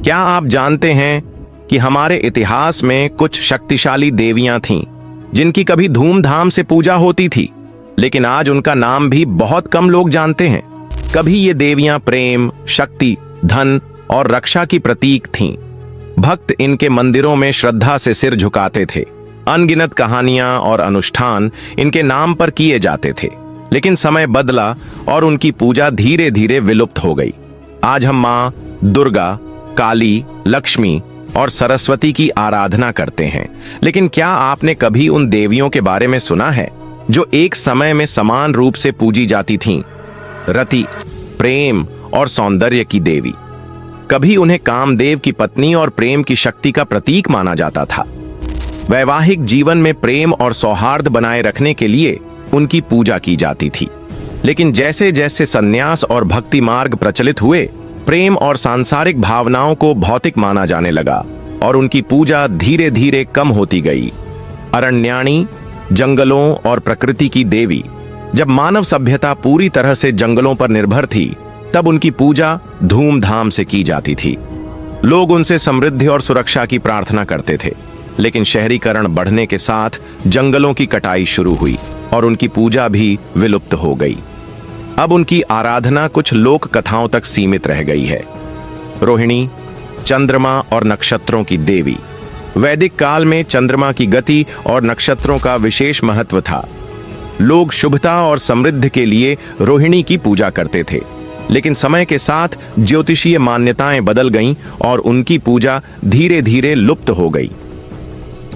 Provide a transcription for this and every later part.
क्या आप जानते हैं कि हमारे इतिहास में कुछ शक्तिशाली देवियां थीं जिनकी कभी धूमधाम से पूजा होती थी, लेकिन आज उनका नाम भी बहुत कम लोग जानते हैं। कभी ये देवियां प्रेम, शक्ति, धन और रक्षा की प्रतीक थीं। भक्त इनके मंदिरों में श्रद्धा से सिर झुकाते थे। अनगिनत कहानियां और अनुष्ठान इनके नाम पर किए जाते थे, लेकिन समय बदला और उनकी पूजा धीरे धीरे विलुप्त हो गई। आज हम मां दुर्गा, काली, लक्ष्मी और सरस्वती की आराधना करते हैं, लेकिन क्या आपने कभी उन देवियों के बारे में सुना है जो एक समय में समान रूप से पूजी जाती थीं? रति, प्रेम और सौंदर्य की देवी। कभी उन्हें कामदेव की पत्नी और प्रेम की शक्ति का प्रतीक माना जाता था। वैवाहिक जीवन में प्रेम और सौहार्द बनाए रखने के लिए उनकी पूजा की जाती थी, लेकिन जैसे जैसे संन्यास और भक्ति मार्ग प्रचलित हुए, प्रेम और सांसारिक भावनाओं को भौतिक माना जाने लगा और उनकी पूजा धीरे धीरे कम होती गई। अरण्याणी, जंगलों और प्रकृति की देवी। जब मानव सभ्यता पूरी तरह से जंगलों पर निर्भर थी, तब उनकी पूजा धूमधाम से की जाती थी। लोग उनसे समृद्धि और सुरक्षा की प्रार्थना करते थे, लेकिन शहरीकरण बढ़ने के साथ जंगलों की कटाई शुरू हुई और उनकी पूजा भी विलुप्त हो गई। अब उनकी आराधना कुछ लोक कथाओं तक सीमित रह गई है। रोहिणी, चंद्रमा और नक्षत्रों की देवी। वैदिक काल में चंद्रमा की गति और नक्षत्रों का विशेष महत्व था। लोग शुभता और समृद्धि के लिए रोहिणी की पूजा करते थे, लेकिन समय के साथ ज्योतिषीय मान्यताएं बदल गईं और उनकी पूजा धीरे धीरे लुप्त हो गई।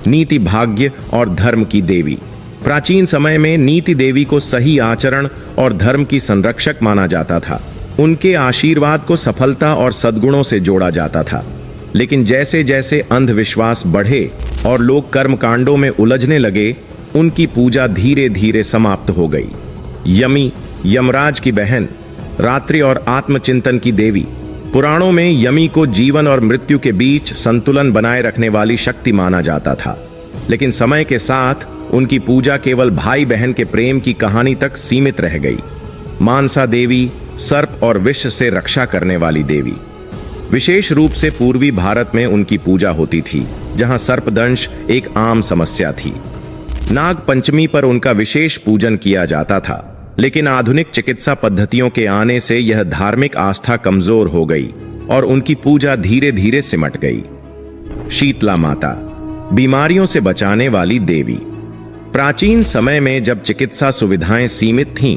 नीति, भाग्य और धर्म की देवी। प्राचीन समय में नीति देवी को सही आचरण और धर्म की संरक्षक माना जाता था। उनके आशीर्वाद को सफलता और सद्गुणों से जोड़ा जाता था, लेकिन जैसे जैसे अंधविश्वास बढ़े और लोग कर्मकांडों में उलझने लगे, उनकी पूजा धीरे धीरे समाप्त हो गई। यमी, यमराज की बहन। रात्रि और आत्मचिंतन की देवी। पुराणों में यमी को जीवन और मृत्यु के बीच संतुलन बनाए रखने वाली शक्ति माना जाता था, लेकिन समय के साथ उनकी पूजा केवल भाई बहन के प्रेम की कहानी तक सीमित रह गई। मानसा देवी, सर्प और विष से रक्षा करने वाली देवी। विशेष रूप से पूर्वी भारत में उनकी पूजा होती थी, जहां सर्पदंश एक आम समस्या थी। नाग पंचमी पर उनका विशेष पूजन किया जाता था, लेकिन आधुनिक चिकित्सा पद्धतियों के आने से यह धार्मिक आस्था कमजोर हो गई और उनकी पूजा धीरे धीरे सिमट गई। शीतला माता, बीमारियों से बचाने वाली देवी। प्राचीन समय में जब चिकित्सा सुविधाएं सीमित थीं,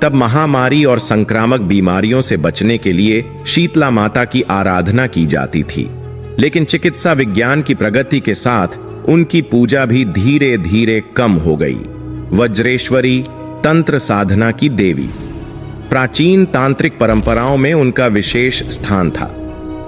तब महामारी और संक्रामक बीमारियों से बचने के लिए शीतला माता की आराधना की जाती थी, लेकिन चिकित्सा विज्ञान की प्रगति के साथ उनकी पूजा भी धीरे धीरे कम हो गई। वज्रेश्वरी, तंत्र साधना की देवी। प्राचीन तांत्रिक परंपराओं में उनका विशेष स्थान था।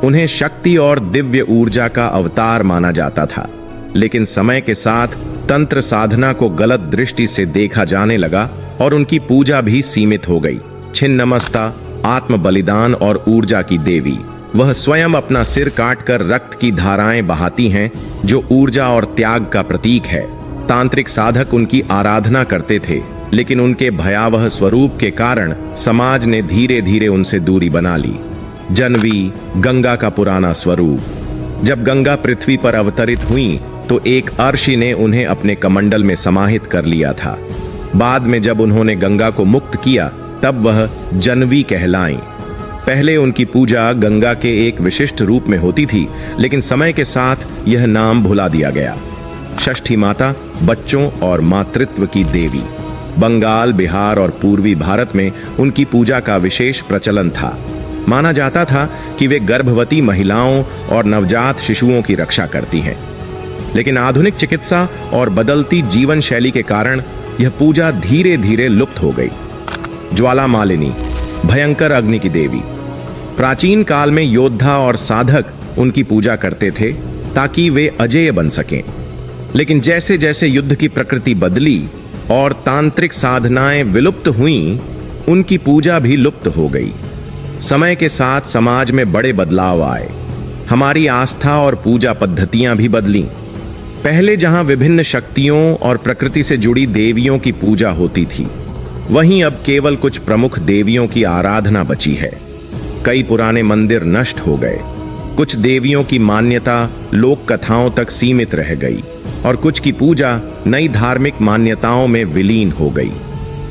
उन्हें शक्ति और दिव्य ऊर्जा का अवतार माना जाता था, लेकिन समय के साथ तंत्र साधना को गलत दृष्टि से देखा जाने लगा और उनकी पूजा भी सीमित हो गई। छिन्नमस्ता, आत्म बलिदान और ऊर्जा की देवी। वह स्वयं अपना सिर काटकर रक्त की धाराएं बहाती हैं, जो ऊर्जा और त्याग का प्रतीक है। तांत्रिक साधक उनकी आराधना करते थे, लेकिन उनके भयावह स्वरूप के कारण समाज ने धीरे धीरे उनसे दूरी बना ली। जनवी, गंगा का पुराना स्वरूप। जब गंगा पृथ्वी पर अवतरित हुई, तो एक अर्षि ने उन्हें अपने कमंडल में समाहित कर लिया था। बाद में जब उन्होंने गंगा को मुक्त किया, तब वह जनवी कहलाईं। पहले उनकी पूजा गंगा के एक विशिष्ट रूप में होती थी, लेकिन समय के साथ यह नाम भुला दिया गया। षष्ठी माता, बच्चों और मातृत्व की देवी। बंगाल, बिहार और पूर्वी भारत में उनकी पूजा का विशेष प्रचलन था। माना जाता था कि वे गर्भवती महिलाओं और नवजात शिशुओं की रक्षा करती हैं, लेकिन आधुनिक चिकित्सा और बदलती जीवन शैली के कारण यह पूजा धीरे धीरे लुप्त हो गई। ज्वाला मालिनी, भयंकर अग्नि की देवी। प्राचीन काल में योद्धा और साधक उनकी पूजा करते थे ताकि वे अजेय बन सकें, लेकिन जैसे जैसे युद्ध की प्रकृति बदली और तांत्रिक साधनाएं विलुप्त हुईं, उनकी पूजा भी लुप्त हो गई। समय के साथ समाज में बड़े बदलाव आए। हमारी आस्था और पूजा पद्धतियां भी बदलीं। पहले जहां विभिन्न शक्तियों और प्रकृति से जुड़ी देवियों की पूजा होती थी, वहीं अब केवल कुछ प्रमुख देवियों की आराधना बची है। कई पुराने मंदिर नष्ट हो गए, कुछ देवियों की मान्यता लोक कथाओं तक सीमित रह गई और कुछ की पूजा नई धार्मिक मान्यताओं में विलीन हो गई।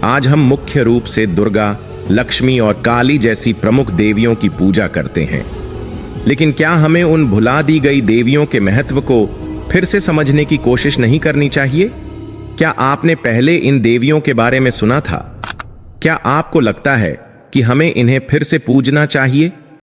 आज हम मुख्य रूप से दुर्गा, लक्ष्मी और काली जैसी प्रमुख देवियों की पूजा करते हैं। लेकिन क्या हमें उन भुला दी गई देवियों के महत्व को फिर से समझने की कोशिश नहीं करनी चाहिए? क्या आपने पहले इन देवियों के बारे में सुना था? क्या आपको लगता है कि हमें इन्हें फिर से पूजना चाहिए?